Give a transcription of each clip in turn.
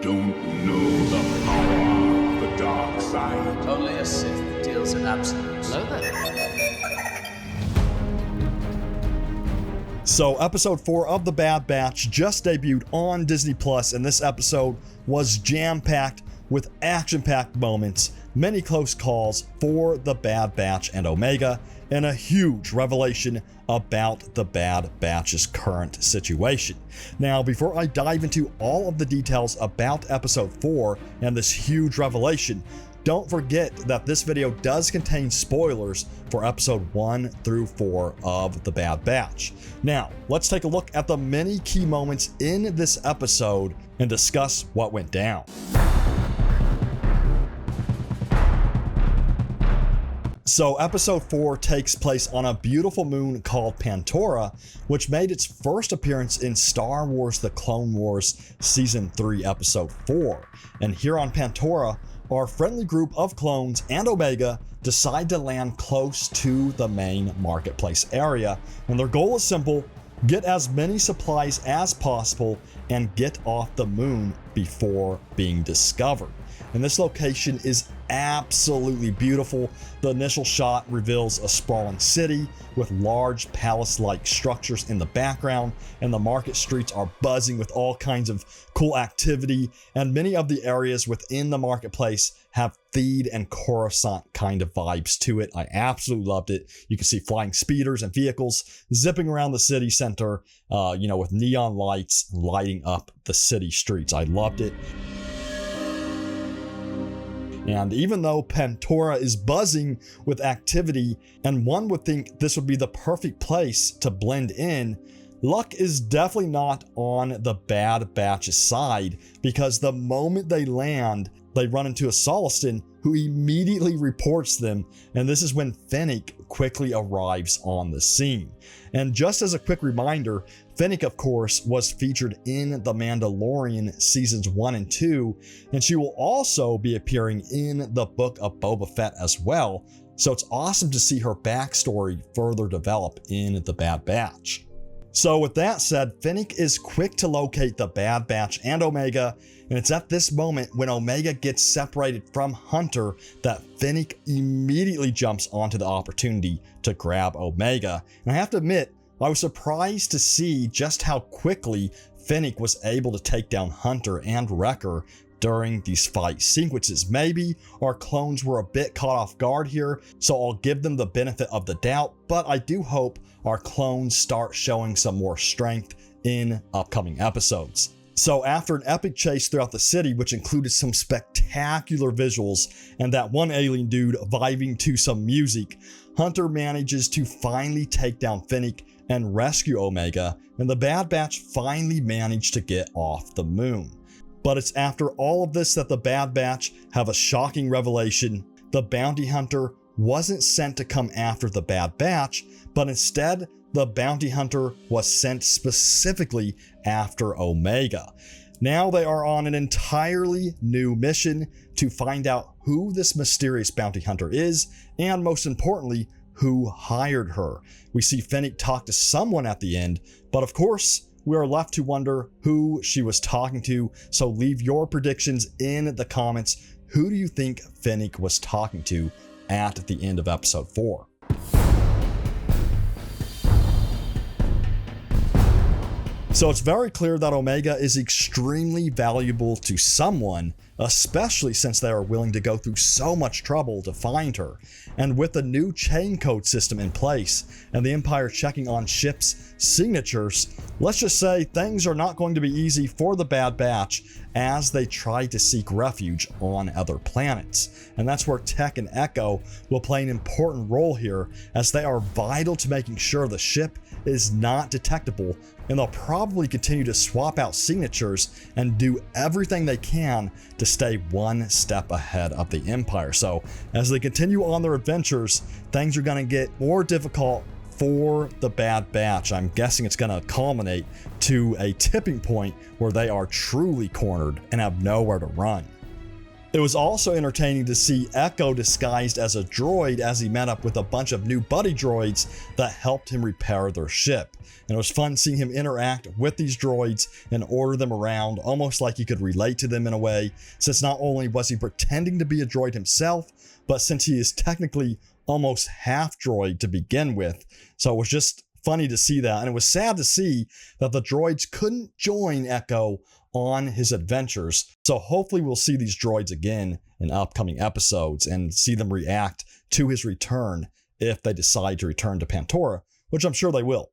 don't know the power of the dark side. Only a Sith deals in absolutes. Hello there. So episode 4 of The Bad Batch just debuted on Disney Plus, and this episode was jam-packed with action-packed moments, many close calls for The Bad Batch and Omega, and a huge revelation about the Bad Batch's current situation. Now, before I dive into all of the details about episode 4 and this huge revelation, don't forget that this video does contain spoilers for episode 1 through 4 of The Bad Batch. Now, let's take a look at the many key moments in this episode and discuss what went down. So episode 4 takes place on a beautiful moon called Pantora, which made its first appearance in Star Wars: The Clone Wars Season 3 Episode 4. And here on Pantora, our friendly group of clones and Omega decide to land close to the main marketplace area, and their goal is simple: get as many supplies as possible and get off the moon before being discovered. And this location is absolutely beautiful. The initial shot reveals a sprawling city with large palace-like structures in the background, and the market streets are buzzing with all kinds of cool activity, and many of the areas within the marketplace have Theed and Coruscant kind of vibes to it. I absolutely loved it. You can see flying speeders and vehicles zipping around the city center, with neon lights lighting up the city streets. I loved it. And even though Pantora is buzzing with activity, and one would think this would be the perfect place to blend in, luck is definitely not on the Bad Batch's side, because the moment they land, they run into a Solistan who immediately reports them, and this is when Fennec quickly arrives on the scene. And just as a quick reminder, Fennec, of course, was featured in The Mandalorian Seasons 1 and 2, and she will also be appearing in the Book of Boba Fett as well, so it's awesome to see her backstory further develop in The Bad Batch. So with that said, Fennec is quick to locate the Bad Batch and Omega, and it's at this moment when Omega gets separated from Hunter that Fennec immediately jumps onto the opportunity to grab Omega. And I have to admit, I was surprised to see just how quickly Fennec was able to take down Hunter and Wrecker during these fight sequences. Maybe our clones were a bit caught off guard here, so I'll give them the benefit of the doubt, but I do hope our clones start showing some more strength in upcoming episodes. So after an epic chase throughout the city, which included some spectacular visuals and that one alien dude vibing to some music, Hunter manages to finally take down Fennec and rescue Omega, and the Bad Batch finally manage to get off the moon. But it's after all of this that the Bad Batch have a shocking revelation. The bounty hunter wasn't sent to come after the Bad Batch, but instead the bounty hunter was sent specifically after Omega. Now they are on an entirely new mission to find out who this mysterious bounty hunter is, and most importantly, who hired her. We see Fennec talk to someone at the end, but of course, we are left to wonder who she was talking to, so leave your predictions in the comments. Who do you think Fennec was talking to at the end of episode 4? So it's very clear that Omega is extremely valuable to someone, especially since they are willing to go through so much trouble to find her. And with the new chain code system in place and the Empire checking on ships' signatures, let's just say things are not going to be easy for the Bad Batch as they try to seek refuge on other planets. And that's where Tech and Echo will play an important role here, as they are vital to making sure the ship is not detectable, and they'll probably continue to swap out signatures and do everything they can to stay one step ahead of the Empire. So as they continue on their adventures, things are going to get more difficult for the Bad Batch. I'm guessing it's going to culminate to a tipping point where they are truly cornered and have nowhere to run. It was also entertaining to see Echo disguised as a droid as he met up with a bunch of new buddy droids that helped him repair their ship. And it was fun seeing him interact with these droids and order them around, almost like he could relate to them in a way, since not only was he pretending to be a droid himself, but since he is technically almost half droid to begin with. So it was just funny to see that, and it was sad to see that the droids couldn't join Echo on his adventures. So hopefully we'll see these droids again in upcoming episodes and see them react to his return if they decide to return to Pantora, which I'm sure they will.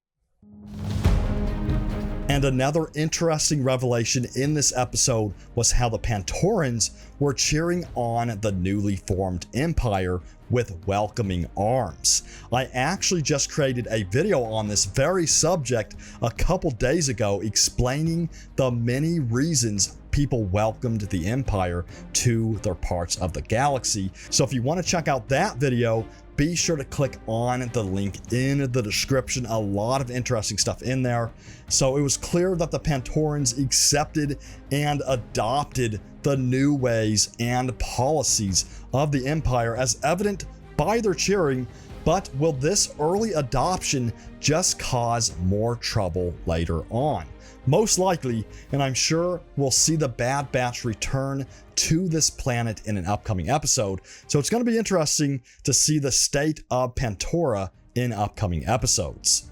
And another interesting revelation in this episode was how the Pantorans were cheering on the newly formed Empire with welcoming arms. I actually just created a video on this very subject a couple days ago explaining the many reasons people welcomed the Empire to their parts of the galaxy. So if you want to check out that video, be sure to click on the link in the description. A lot of interesting stuff in there. So it was clear that the Pantorans accepted and adopted the new ways and policies of the Empire as evident by their cheering. But will this early adoption just cause more trouble later on? Most likely, and I'm sure we'll see the Bad Batch return to this planet in an upcoming episode. So it's going to be interesting to see the state of Pantora in upcoming episodes.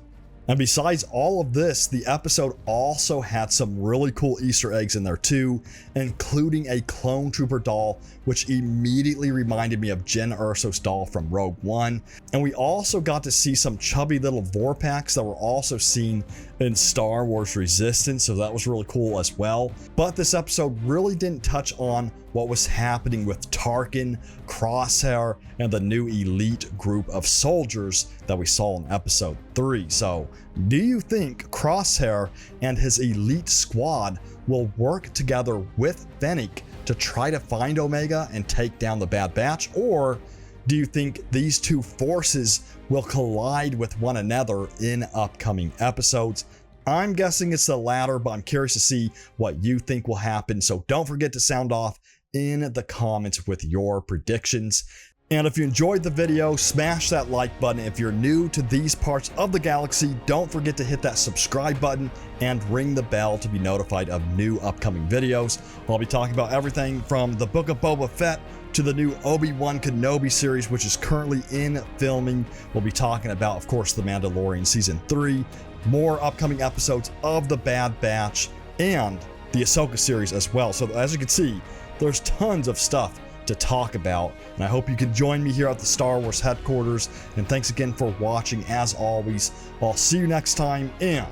And besides all of this, the episode also had some really cool Easter eggs in there too, including a clone trooper doll, which immediately reminded me of Jyn Erso's doll from Rogue One. And we also got to see some chubby little Vorpax that were also seen in Star Wars Resistance, so that was really cool as well. But this episode really didn't touch on what was happening with Tarkin, Crosshair, and the new elite group of soldiers that we saw in episode 3. So, do you think Crosshair and his elite squad will work together with Fennec to try to find Omega and take down the Bad Batch? Or do you think these two forces will collide with one another in upcoming episodes? I'm guessing it's the latter, but I'm curious to see what you think will happen. So don't forget to sound off in the comments with your predictions. And if you enjoyed the video, smash that like button. If you're new to these parts of the galaxy, don't forget to hit that subscribe button and ring the bell to be notified of new upcoming videos. I'll be talking about everything from the Book of Boba Fett to the new Obi-Wan Kenobi series, which is currently in filming. We'll be talking about, of course, The Mandalorian Season 3, more upcoming episodes of The Bad Batch, and the Ahsoka series as well. So as you can see, there's tons of stuff to talk about, and I hope you can join me here at the Star Wars headquarters. And thanks again for watching. As always, I'll see you next time, and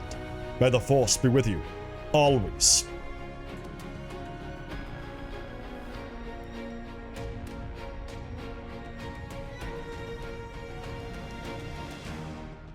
may the Force be with you always.